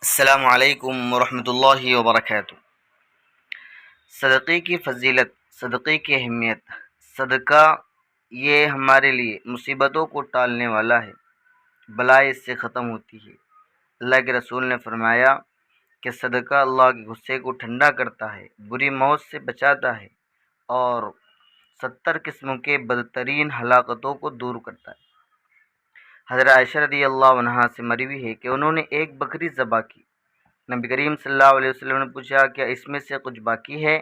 السلام علیکم ورحمۃ اللہ وبرکاتہ۔ صدقے کی فضیلت، صدقے کی اہمیت۔ صدقہ یہ ہمارے لیے مصیبتوں کو ٹالنے والا ہے، بلائیں اس سے ختم ہوتی ہے۔ اللہ کے رسول نے فرمایا کہ صدقہ اللہ کے غصے کو ٹھنڈا کرتا ہے، بری موت سے بچاتا ہے اور 70 قسموں کے بدترین ہلاکتوں کو دور کرتا ہے۔ حضرت عائشہ رضی اللہ عنہا سے مروی ہے کہ انہوں نے ایک بکری ذبح کی۔ نبی کریم صلی اللہ علیہ وسلم نے پوچھا کیا اس میں سے کچھ باقی ہے؟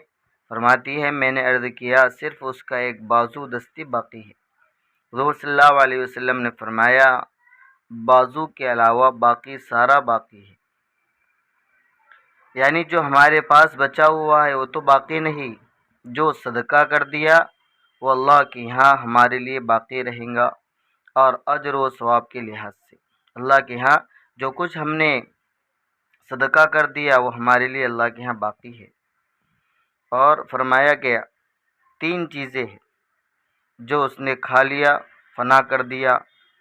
فرماتی ہے میں نے عرض کیا صرف اس کا ایک بازو دستی باقی ہے۔ حضور صلی اللہ علیہ وسلم نے فرمایا بازو کے علاوہ باقی سارا باقی ہے، یعنی جو ہمارے پاس بچا ہوا ہے وہ تو باقی نہیں، جو صدقہ کر دیا وہ اللہ کے یہاں ہمارے لیے باقی رہیں گا، اور اجر و ثواب کے لحاظ سے اللہ کے یہاں جو کچھ ہم نے صدقہ کر دیا وہ ہمارے لیے اللہ کے یہاں باقی ہے۔ اور فرمایا کہ 3 چیزیں ہیں جو اس نے کھا لیا فنا کر دیا،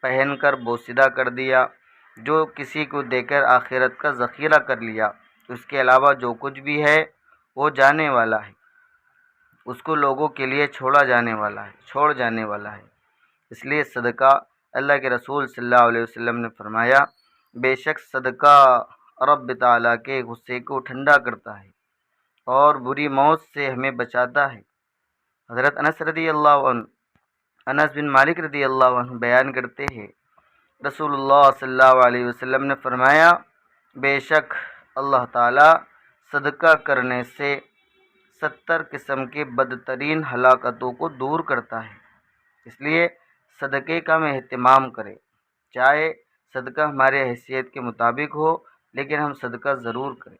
پہن کر بوسیدہ کر دیا، جو کسی کو دے کر آخرت کا ذخیرہ کر لیا۔ اس کے علاوہ جو کچھ بھی ہے وہ جانے والا ہے، اس کو لوگوں کے لیے چھوڑ جانے والا ہے۔ اس لیے صدقہ، اللہ کے رسول صلی اللہ علیہ وسلم نے فرمایا بے شک صدقہ رب تعالیٰ کے غصے کو ٹھنڈا کرتا ہے اور بری موت سے ہمیں بچاتا ہے۔ حضرت انس بن مالک رضی اللہ عنہ بیان کرتے ہیں رسول اللہ صلی اللہ علیہ وسلم نے فرمایا بے شک اللہ تعالیٰ صدقہ کرنے سے 70 قسم کے بدترین ہلاکتوں کو دور کرتا ہے۔ اس لیے صدقے کا ہم اہتمام کریں، چاہے صدقہ ہمارے حیثیت کے مطابق ہو، لیکن ہم صدقہ ضرور کریں۔